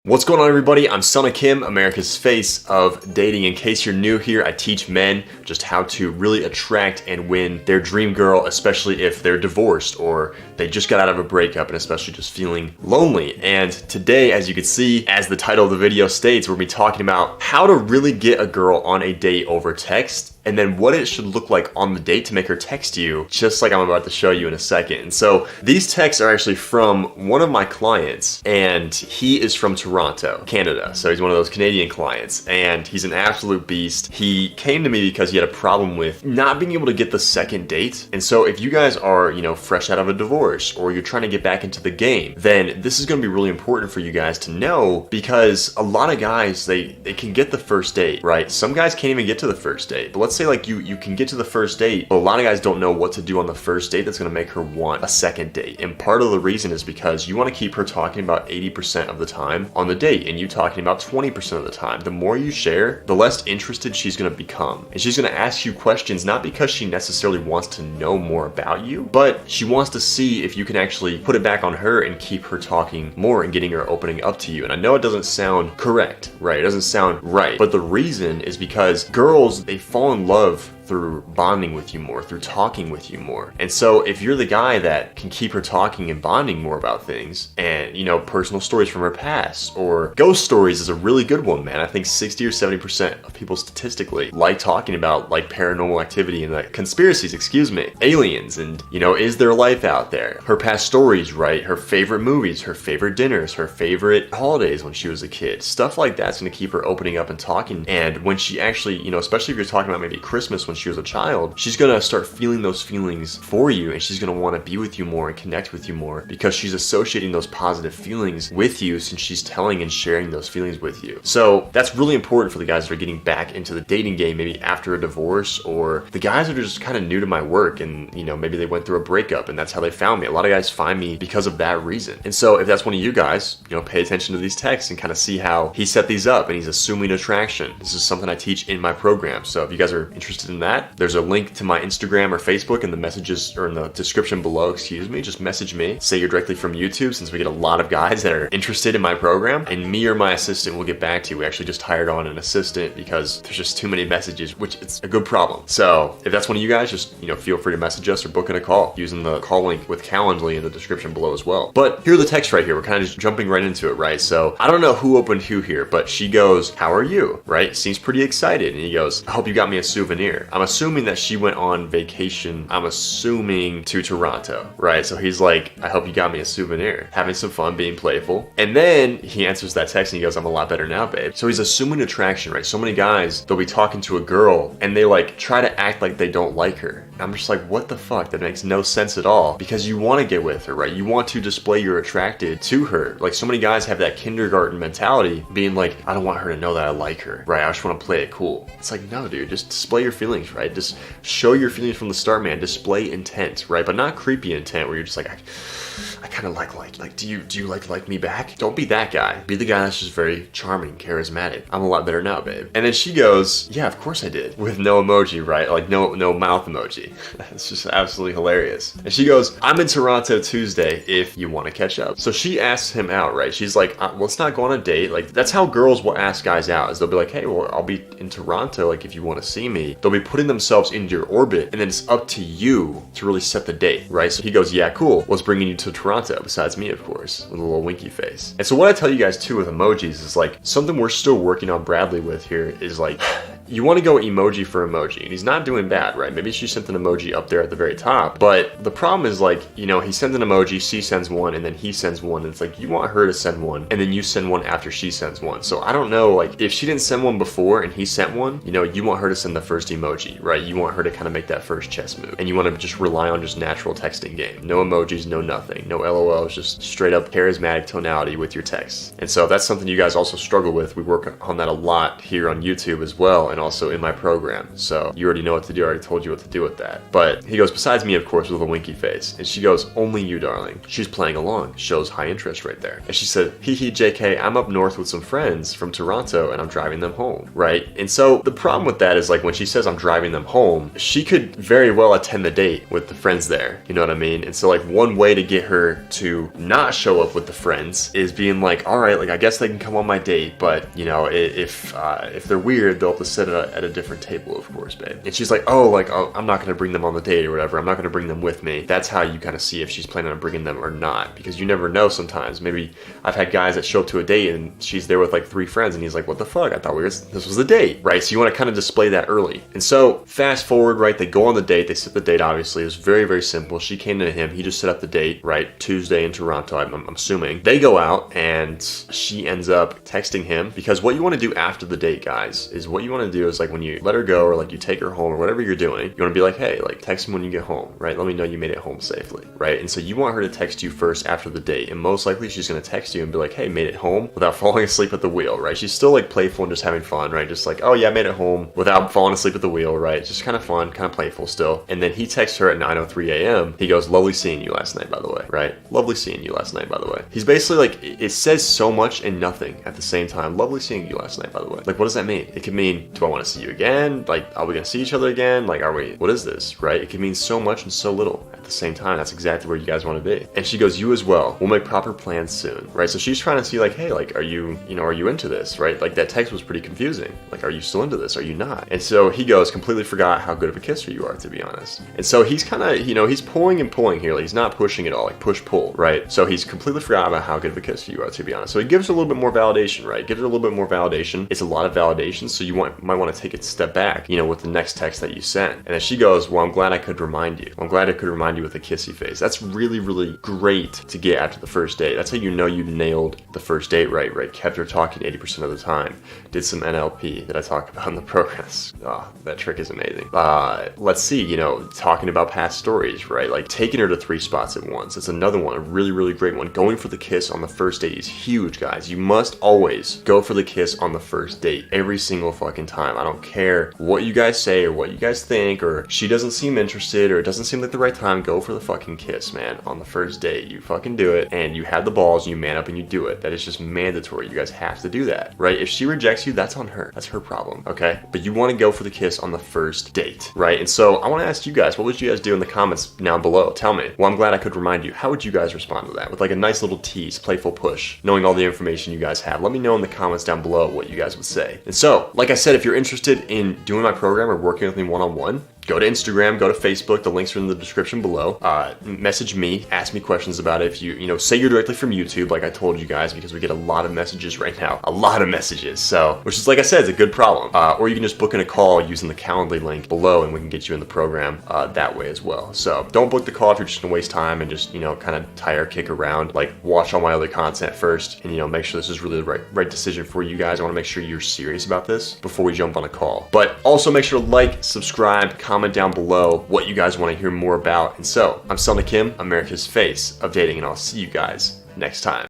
What's going on, everybody? I'm Selna Kim, America's face of dating. In case you're new here, I teach men just how to really attract and win their dream girl, especially if they're divorced or they just got out of a breakup and especially just feeling lonely. And today, as you can see, as the title of the video states, we're going to be talking about how to really get a girl on a date over text, and then what it should look like on the date to make her text you, just like I'm about to show you in a second. And so these texts are actually from one of my clients, and he is from Toronto, Canada. So he's one of those Canadian clients, and he's an absolute beast. He came to me because he had a problem with not being able to get the second date. And so if you guys are, fresh out of a divorce or you're trying to get back into the game, then this is going to be really important for you guys to know, because a lot of guys, they can get the first date, right? Some guys can't even get to the first date, but let's say like you can get to the first date, but a lot of guys don't know what to do on the first date that's going to make her want a second date. And part of the reason is because you want to keep her talking about 80% of the time on the date and you talking about 20% of the time. The more you share, the less interested she's going to become. And she's going to ask you questions, not because she necessarily wants to know more about you, but she wants to see if you can actually put it back on her and keep her talking more and getting her opening up to you. And I know it doesn't sound correct, right? It doesn't sound right. But the reason is because girls, they fall in love through bonding with you more, through talking with you more. And so if you're the guy that can keep her talking and bonding more about things and, personal stories from her past, or ghost stories is a really good one, man. I think 60 or 70% of people statistically like talking about like paranormal activity and like conspiracies, aliens, and, is there life out there? Her past stories, right? Her favorite movies, her favorite dinners, her favorite holidays when she was a kid. Stuff like that's going to keep her opening up and talking. And when she actually, especially if you're talking about maybe Christmas when she was a child, she's gonna start feeling those feelings for you, and she's gonna want to be with you more and connect with you more because she's associating those positive feelings with you since she's telling and sharing those feelings with you. So that's really important for the guys that are getting back into the dating game, maybe after a divorce, or the guys that are just kind of new to my work and maybe they went through a breakup and that's how they found me. A lot of guys find me because of that reason. And so if that's one of you guys, pay attention to these texts and kind of see how he set these up, and he's assuming attraction. This is something I teach in my program. So if you guys are interested in that, there's a link to my Instagram or Facebook in the messages, or in the description below, just message me. Say you're directly from YouTube, since we get a lot of guys that are interested in my program, and me or my assistant will get back to you. We actually just hired on an assistant because there's just too many messages, which it's a good problem. So if that's one of you guys, just feel free to message us or book in a call using the call link with Calendly in the description below as well. But here are the texts right here. We're kind of just jumping right into it, right? So I don't know who opened who here, but she goes, "How are you?" Right? Seems pretty excited. And he goes, "I hope you got me a souvenir." I'm assuming that she went on vacation, I'm assuming to Toronto, right? So he's like, "I hope you got me a souvenir." Having some fun, being playful. And then he answers that text and he goes, "I'm a lot better now, babe." So he's assuming attraction, right? So many guys, they'll be talking to a girl and they like try to act like they don't like her. And I'm just like, what the fuck? That makes no sense at all, because you want to get with her, right? You want to display you're attracted to her. Like, so many guys have that kindergarten mentality, being like, "I don't want her to know that I like her," right? "I just want to play it cool." It's like, no, dude, just display your feelings, right? Just show your feelings from the start, man. Display intent, right? But not creepy intent where you're just like, I kind of like, do you like me back? Don't be that guy. Be the guy that's just very charming, charismatic. "I'm a lot better now, babe." And then she goes, "Yeah, of course I did," with no emoji, right? Like no mouth emoji. It's just absolutely hilarious. And she goes, "I'm in Toronto Tuesday if you want to catch up." So she asks him out, right? She's like, let's not go on a date. Like, that's how girls will ask guys out, is they'll be like, "Hey, well, I'll be in Toronto, like if you want to see me." They'll be putting themselves into your orbit, and then it's up to you to really set the date, right? So he goes, "Yeah, cool. What's bringing you to Toronto besides me, of course," with a little winky face. And so what I tell you guys too with emojis is like, something we're still working on Bradley with here is like, you want to go emoji for emoji, and he's not doing bad, right? Maybe she sent an emoji up there at the very top, but the problem is like, he sends an emoji, she sends one, and then he sends one, and it's like, you want her to send one, and then you send one after she sends one. So I don't know, like, if she didn't send one before and he sent one, you want her to send the first emoji, right? You want her to kind of make that first chess move, and you want to just rely on just natural texting game. No emojis, no nothing, no LOLs, just straight up charismatic tonality with your texts. And so that's something you guys also struggle with. We work on that a lot here on YouTube as well. And and also in my program. So you already know what to do. I already told you what to do with that. But he goes, besides me, of course, with a winky face. And she goes, only you, darling. She's playing along. Shows high interest right there. And she said, hee hee, JK, I'm up north with some friends from Toronto and I'm driving them home, right? And so the problem with that is like when she says I'm driving them home, she could very well attend the date with the friends there. You know what I mean? And so like one way to get her to not show up with the friends is being like, all right, like I guess they can come on my date, but you know, if they're weird, they'll have to sit at a different table, of course, babe. And she's like, oh, I'm not gonna bring them on the date or whatever. I'm not gonna bring them with me. That's how you kind of see if she's planning on bringing them or not, because you never know sometimes. Maybe I've had guys that show up to a date and she's there with like 3 friends and he's like, what the fuck? I thought this was a date, right? So you want to kind of display that early. And so fast forward, right? They go on the date. They set the date, obviously. It was very, very simple. She came to him. He just set up the date, right? Tuesday in Toronto, I'm assuming. They go out and she ends up texting him, because what you want to do after the date, guys, is what you want to do is like when you let her go or like you take her home or whatever you're doing, you want to be like, hey, like text me when you get home, right? Let me know you made it home safely, right? And so you want her to text you first after the date, and most likely she's going to text you and be like, hey, made it home, without falling asleep at the wheel, right? She's still like playful and just having fun, right? Just like, oh yeah, I made it home without falling asleep at the wheel, right? Just kind of fun, kind of playful still. And then he texts her at 9:03 a.m. He goes, lovely seeing you last night, by the way, right? Lovely seeing you last night, by the way. He's basically like, it says so much and nothing at the same time. Lovely seeing you last night, by the way. Like, what does that mean? It could mean, do I want to see you again? Like, are we going to see each other again? Like, what is this, right? It can mean so much and so little at the same time. That's exactly where you guys want to be. And she goes, you as well. We'll make proper plans soon, right? So she's trying to see like, hey, like, are you into this, right? Like that text was pretty confusing. Like, are you still into this? Are you not? And so he goes, completely forgot how good of a kisser you are, to be honest. And so he's kind of, he's pulling and pulling here. Like, he's not pushing at all, like push pull, right? So he's completely forgot about how good of a kisser you are, to be honest. So he gives her a little bit more validation, right? Gives her a little bit more validation. It's a lot of validation. So you might want to take a step back, with the next text that you sent. And then she goes, well, I'm glad I could remind you. I'm glad I could remind you with a kissy face. That's really, really great to get after the first date. That's how you know you nailed the first date right? Kept her talking 80% of the time. Did some NLP that I talk about in the progress. Oh, that trick is amazing. Let's see, talking about past stories, right? Like taking her to 3 spots at once. It's another one, a really, really great one. Going for the kiss on the first date is huge, guys. You must always go for the kiss on the first date every single fucking time. I don't care what you guys say or what you guys think, or she doesn't seem interested or it doesn't seem like the right time. Go for the fucking kiss, man. On the first date, you fucking do it, and you have the balls and you man up and you do it. That is just mandatory. You guys have to do that, right? If she rejects you, that's on her. That's her problem, okay? But you want to go for the kiss on the first date, right? And so I want to ask you guys, what would you guys do in the comments down below? Tell me. Well, I'm glad I could remind you. How would you guys respond to that? With like a nice little tease, playful push, knowing all the information you guys have. Let me know in the comments down below what you guys would say. And so, like I said, if you're interested in doing my program or working with me one-on-one, go to Instagram, go to Facebook, the links are in the description below. Message me, ask me questions about it. If you say you're directly from YouTube, like I told you guys, because we get a lot of messages right now. A lot of messages, so, which is, like I said, it's a good problem. Or you can just book in a call using the Calendly link below and we can get you in the program that way as well. So don't book the call if you're just gonna waste time and just, kind of tire kick around. Like, watch all my other content first and, make sure this is really the right decision for you guys. I wanna make sure you're serious about this before we jump on a call. But also make sure to like, subscribe, comment down below what you guys want to hear more about. And so, I'm Selna Kim, America's face of dating, and I'll see you guys next time.